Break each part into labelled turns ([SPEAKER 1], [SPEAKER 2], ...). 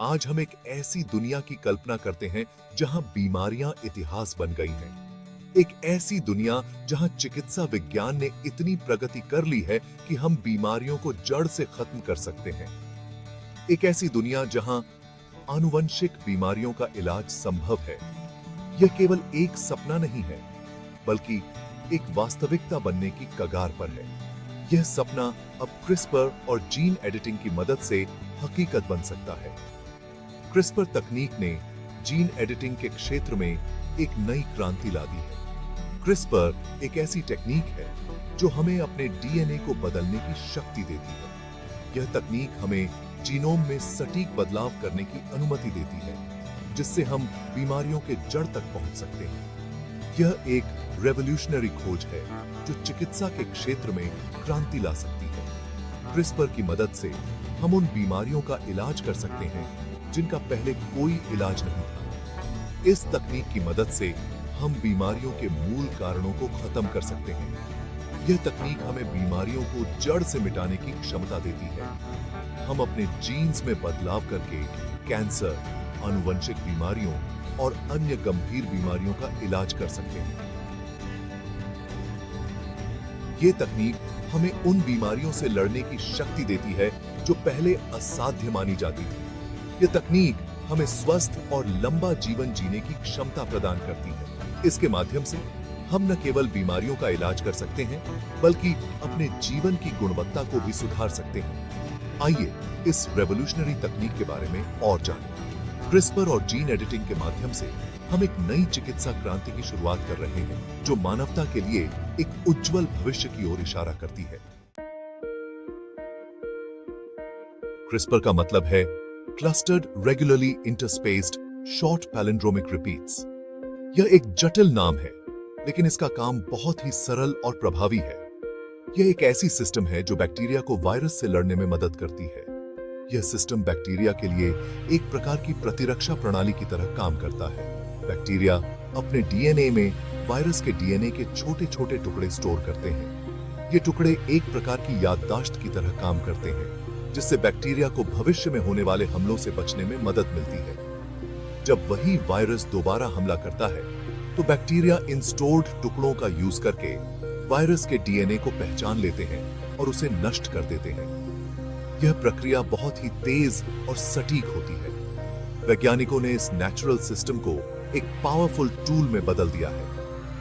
[SPEAKER 1] आज हम एक ऐसी दुनिया की कल्पना करते हैं जहां बीमारियां इतिहास बन गई हैं। एक ऐसी दुनिया जहां चिकित्सा विज्ञान ने इतनी प्रगति कर ली है कि हम बीमारियों को जड़ से खत्म कर सकते हैं। एक ऐसी दुनिया जहां आनुवंशिक बीमारियों का इलाज संभव है। यह केवल एक सपना नहीं है, बल्कि एक वास्तविकता बनने की कगार पर है। यह सपना अब क्रिस्पर और जीन एडिटिंग की मदद से हकीकत बन सकता है। क्रिस्पर तकनीक ने जीन एडिटिंग के क्षेत्र में एक नई क्रांति ला दी है। क्रिस्पर एक ऐसी टेक्निक है जो हमें अपने डीएनए को बदलने की शक्ति देती है। यह तकनीक हमें जीनोम में सटीक बदलाव करने की अनुमति देती है, जिससे हम बीमारियों के जड़ तक पहुंच सकते हैं। यह एक रेवोल्यूशनरी खोज है जो चिकित्सा के क्षेत्र में क्रांति ला सकती है। क्रिस्पर की मदद से हम उन बीमारियों का इलाज कर सकते हैं जिनका पहले कोई इलाज नहीं था। इस तकनीक की मदद से हम बीमारियों के मूल कारणों को खत्म कर सकते हैं। यह तकनीक हमें बीमारियों को जड़ से मिटाने की क्षमता देती है। हम अपने जीन्स में बदलाव करके कैंसर, आनुवंशिक बीमारियों और अन्य गंभीर बीमारियों का इलाज कर सकते हैं। ये तकनीक हमें उन बीमारियों से लड़ने की शक्ति देती है जो पहले असाध्य मानी जाती थी। यह तकनीक हमें स्वस्थ और लंबा जीवन जीने की क्षमता प्रदान करती है। इसके माध्यम से हम न केवल बीमारियों का इलाज कर सकते हैं, बल्कि अपने जीवन की गुणवत्ता को भी सुधार सकते हैं। आइए इस रेवोल्यूशनरी तकनीक के बारे में और जानें। क्रिस्पर और जीन एडिटिंग के माध्यम से हम एक नई चिकित्सा क्रांति की शुरुआत कर रहे हैं, जो मानवता के लिए एक उज्जवल भविष्य की ओर इशारा करती है। क्रिस्पर का मतलब है clustered regularly interspaced short palindromic repeats. यह एक जटिल नाम है, लेकिन इसका काम बहुत ही सरल और प्रभावी है। यह एक ऐसी सिस्टम है जो बैक्टीरिया को वायरस से लड़ने में मदद करती है। यह सिस्टम बैक्टीरिया के लिए एक प्रकार की प्रतिरक्षा प्रणाली की तरह काम करता है। बैक्टीरिया अपने डीएनए में वायरस के डीएनए के छोटे छोटे टुकड़े स्टोर करते हैं। ये टुकड़े एक प्रकार की याददाश्त की तरह काम करते हैं, जिससे बैक्टीरिया को भविष्य में होने वाले हमलों से बचने में मदद मिलती है। जब वही वायरस दोबारा हमला करता है, तो बैक्टीरिया इन स्टोर्ड टुकड़ों का यूज करके वायरस के डीएनए को पहचान लेते हैं और उसे नष्ट कर देते हैं। यह प्रक्रिया बहुत ही तेज और सटीक होती है। वैज्ञानिकों ने इस नेचुरल सिस्टम को एक पावरफुल टूल में बदल दिया है।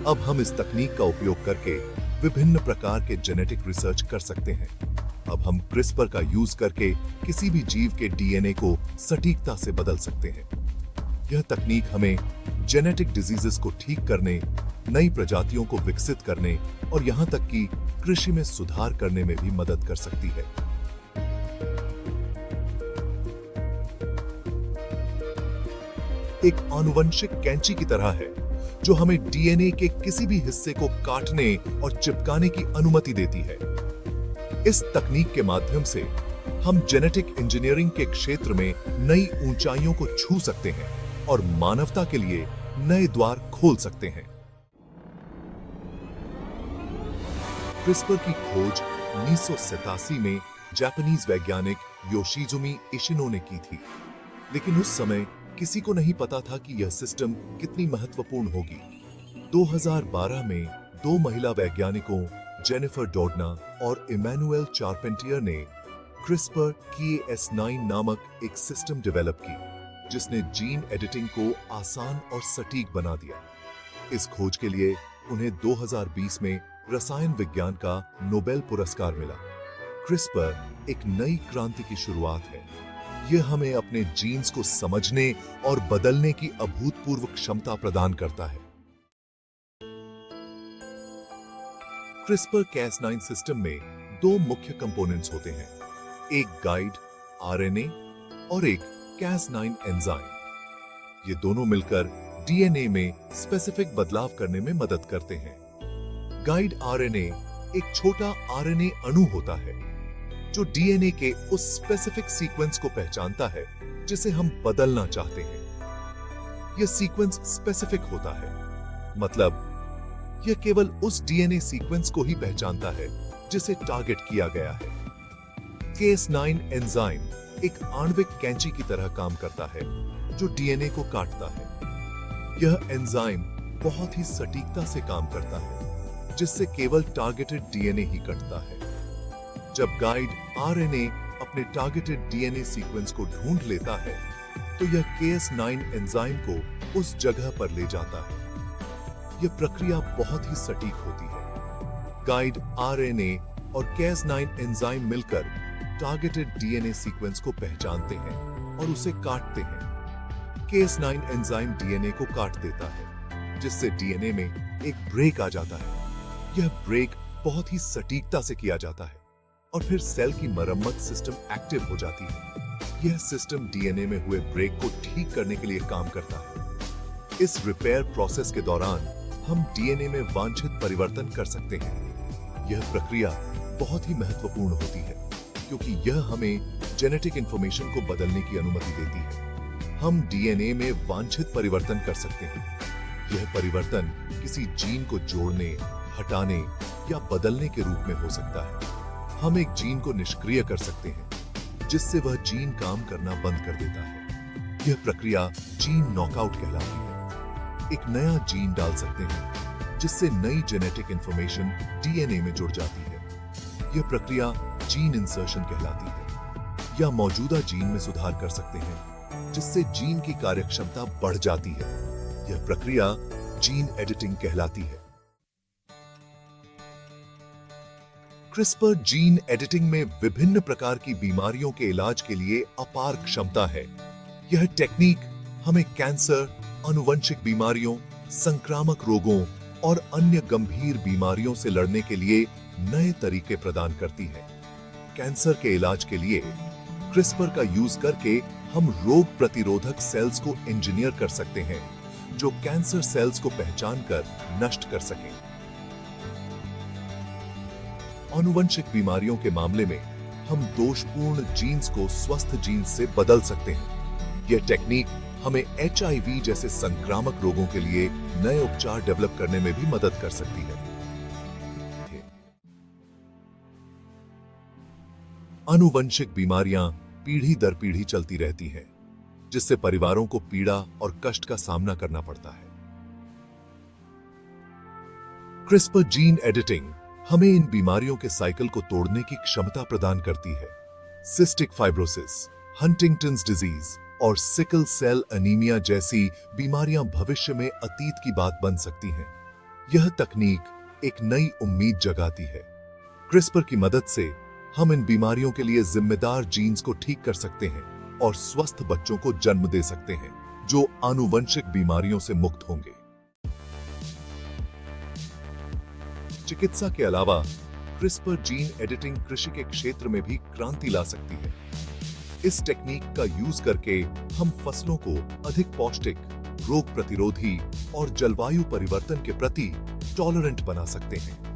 [SPEAKER 1] अब हम इस तकनीक का उपयोग करके विभिन्न प्रकार के जेनेटिक रिसर्च कर सकते हैं। अब हम क्रिस्पर का यूज करके किसी भी जीव के डीएनए को सटीकता से बदल सकते हैं। यह तकनीक हमें जेनेटिक डिजीजेस को ठीक करने, नई प्रजातियों को विकसित करने और यहां तक कि कृषि में सुधार करने में भी मदद कर सकती है। एक आनुवंशिक कैंची की तरह है, जो हमें डीएनए के किसी भी हिस्से को काटने और चिपकाने की अनुमति देती है। इस तकनीक के माध्यम से हम जेनेटिक इंजीनियरिंग के क्षेत्र में नई ऊंचाइयों को छू सकते हैं और मानवता के लिए नए द्वार खोल सकते हैं। क्रिस्पर की खोज 1987 में जापानीज वैज्ञानिक योशिजुमी इशिनो ने की थी, लेकिन उस समय किसी को नहीं पता था कि यह सिस्टम कितनी महत्वपूर्ण होगी। 2012 में दो महिला वैज्ञानिकों जेनिफर डोडना और इमैनुएल चारपेंटियर ने क्रिस्पर Cas9 नामक एक सिस्टम डेवलप की, जिसने जीन एडिटिंग को आसान और सटीक बना दिया। इस खोज के लिए उन्हें 2020 में रसायन विज्ञान का नोबेल पुरस्कार मिला। क्रिस्पर एक नई क्रांति की शुरुआत है। यह हमें अपने जीन्स को समझने और बदलने की अभूतपूर्व क्षमता प्रदान करता है। क्रिस्पर Cas9 सिस्टम में दो मुख्य कंपोनेंट्स होते हैं, एक गाइड आरएनए और एक Cas9 एंजाइम। ये दोनों मिलकर डीएनए में स्पेसिफिक बदलाव करने में मदद करते हैं। गाइड आरएनए एक छोटा आरएनए अणु होता है जो डीएनए के उस स्पेसिफिक सीक्वेंस को पहचानता है जिसे हम बदलना चाहते हैं। यह सीक्वेंस स्पेसिफिक होता है, मतलब यह केवल उस डीएनए सीक्वेंस को ही पहचानता है जिसे टारगेट किया गया है। Cas9 एंजाइम एक आणविक कैंची की तरह काम करता है जो डीएनए को काटता है। यह एंजाइम बहुत ही सटीकता से काम करता है, जिससे केवल टारगेटेड डीएनए ही कटता है। जब गाइड आरएनए अपने टारगेटेड डीएनए सीक्वेंस को ढूंढ लेता है, तो यह Cas9 एंजाइम को उस जगह पर ले जाता है। यह प्रक्रिया बहुत ही सटीक होती है। गाइड आरएनए और Cas9 एंजाइम मिलकर टारगेटेड डीएनए सीक्वेंस को पहचानते हैं और उसे काटते हैं। Cas9 एंजाइम डीएनए को काट देता है, जिससे डीएनए में एक ब्रेक आ जाता है। यह ब्रेक बहुत ही सटीकता से किया जाता है और फिर सेल की मरम्मत सिस्टम एक्टिव हो जाती है। यह सिस्टम डीएनए में हुए ब्रेक को ठीक करने के लिए काम करता है। इस रिपेयर प्रोसेस के दौरान हम डीएनए में वांछित परिवर्तन कर सकते हैं। यह प्रक्रिया बहुत ही महत्वपूर्ण होती है, क्योंकि यह हमें जेनेटिक इंफॉर्मेशन को बदलने की अनुमति देती है। हम डीएनए में वांछित परिवर्तन कर सकते हैं। यह परिवर्तन किसी जीन को जोड़ने, हटाने या बदलने के रूप में हो सकता है। हम एक जीन को निष्क्रिय कर सकते हैं, जिससे वह जीन काम करना बंद कर देता है। यह प्रक्रिया जीन नॉकआउट कहलाती है। एक नया जीन डाल सकते हैं, जिससे नई जेनेटिक इंफॉर्मेशन डीएनए में जुड़ जाती है। यह प्रक्रिया जीन इंसर्शन कहलाती है। या मौजूदा जीन में सुधार कर सकते हैं, जिससे जीन की कार्यक्षमता बढ़ जाती है। यह प्रक्रिया जीन एडिटिंग कहलाती है। क्रिस्पर जीन एडिटिंग में विभिन्न प्रकार की बीमारियों के इलाज के लिए अपार क्षमता है। यह टेक्निक हमें कैंसर, आनुवंशिक बीमारियों, संक्रामक रोगों और अन्य गंभीर बीमारियों से लड़ने के लिए नए तरीके प्रदान करती है। कैंसर के इलाज के लिए क्रिस्पर का यूज करके हम रोग प्रतिरोधक सेल्स को इंजीनियर कर सकते हैं, जो कैंसर सेल्स को पहचानकर नष्ट कर सकें। आनुवंशिक बीमारियों के मामले में हम दोषपूर्ण जीन्स को स्वस्थ जीन्स से बदल सकते हैं। यह टेक्निक हमें HIV जैसे संक्रामक रोगों के लिए नए उपचार डेवलप करने में भी मदद कर सकती है। आनुवंशिक बीमारियां पीढ़ी दर पीढ़ी चलती रहती हैं, जिससे परिवारों को पीड़ा और कष्ट का सामना करना पड़ता है। क्रिस्पर जीन एडिटिंग हमें इन बीमारियों के साइकिल को तोड़ने की क्षमता प्रदान करती है। सिस्टिक फाइब्रोसिस, हंटिंगटन्स डिजीज और सिकल सेल एनीमिया जैसी बीमारियां भविष्य में अतीत की बात बन सकती हैं। यह तकनीक एक नई उम्मीद जगाती है। क्रिस्पर की मदद से हम इन बीमारियों के लिए जिम्मेदार जीन्स को ठीक कर सकते हैं और स्वस्थ बच्चों को जन्म दे सकते हैं, जो आनुवंशिक बीमारियों से मुक्त होंगे। चिकित्सा के अलावा क्रिस्पर जीन एडिटिंग कृषि के क्षेत्र में भी क्रांति ला सकती है। इस टेक्निक का यूज करके हम फसलों को अधिक पौष्टिक, रोग प्रतिरोधी और जलवायु परिवर्तन के प्रति टॉलरेंट बना सकते हैं।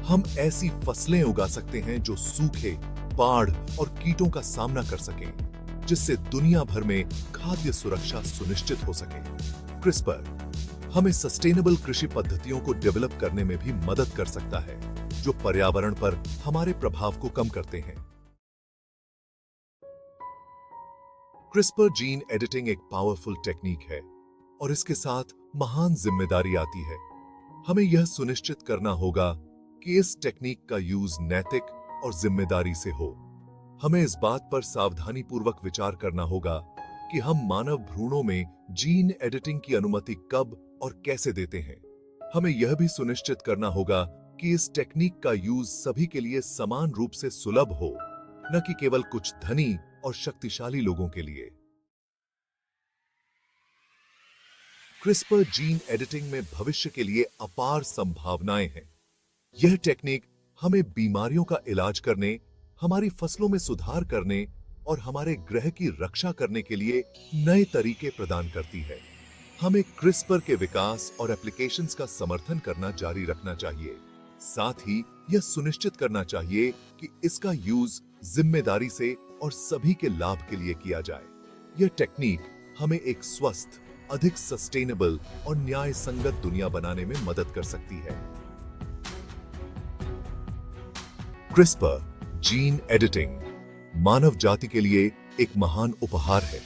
[SPEAKER 1] हम ऐसी फसलें उगा सकते हैं जो सूखे, बाढ़ और कीटों का सामना कर सकें, जिससे दुनिया भर में खाद्य सुरक्षा सुनिश्चित हो सके। क्रिस्पर हमें सस्टेनेबल कृषि पद्धतियों को डेवलप करने में भी मदद कर सकता है, जो पर्यावरण पर हमारे प्रभाव को कम करते हैं। क्रिस्पर जीन एडिटिंग एक पावरफुल टेक्निक है और इसके साथ महान जिम्मेदारी आती है। हमें यह सुनिश्चित करना होगा कि इस टेक्निक का यूज नैतिक और जिम्मेदारी से हो। हमें इस बात पर सावधानी पूर्वक विचार करना होगा कि हम मानव भ्रूणों में जीन एडिटिंग की अनुमति कब और कैसे देते हैं। हमें यह भी सुनिश्चित करना होगा कि इस टेक्निक का यूज सभी के लिए समान रूप से सुलभ हो, न कि केवल कुछ धनी और शक्तिशाली लोगों के लिए। क्रिस्पर जीन एडिटिंग में भविष्य के लिए अपार संभावनाएं हैं। यह टेक्निक हमें बीमारियों का इलाज करने, हमारी फसलों में सुधार करने और हमारे ग्रह की रक्षा करने के लिए नए तरीके प्रदान करती है। हमें क्रिस्पर के विकास और एप्लीकेशंस का समर्थन करना जारी रखना चाहिए। साथ ही यह सुनिश्चित करना चाहिए कि इसका यूज जिम्मेदारी से और सभी के लाभ के लिए किया जाए। यह टेक्निक हमें एक स्वस्थ, अधिक सस्टेनेबल और न्याय संगत दुनिया बनाने में मदद कर सकती है। क्रिस्पर जीन एडिटिंग मानव जाति के लिए एक महान उपहार है।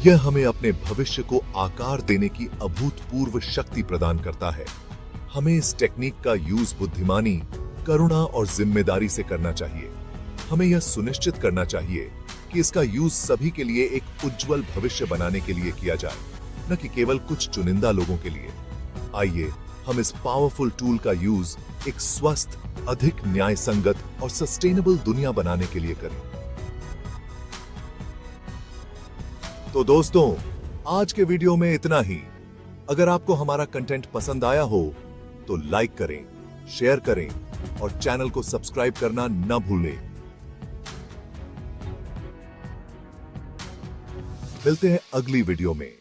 [SPEAKER 1] यह हमें अपने भविष्य को आकार देने की अभूतपूर्व शक्ति प्रदान करता है। हमें इस टेक्निक का यूज बुद्धिमानी, करुणा और जिम्मेदारी से करना चाहिए। हमें यह सुनिश्चित करना चाहिए कि इसका यूज सभी के लिए एक उज्जवल भविष्य बनाने के लिए किया जाए, न कि केवल कुछ चुनिंदा लोगों के लिए। आइए हम इस पावरफुल टूल का यूज एक स्वस्थ, अधिक न्याय संगत और सस्टेनेबल दुनिया बनाने के लिए करें। तो दोस्तों, आज के वीडियो में इतना ही। अगर आपको हमारा कंटेंट पसंद आया हो तो लाइक करें, शेयर करें और चैनल को सब्सक्राइब करना न भूलें। मिलते हैं अगली वीडियो में।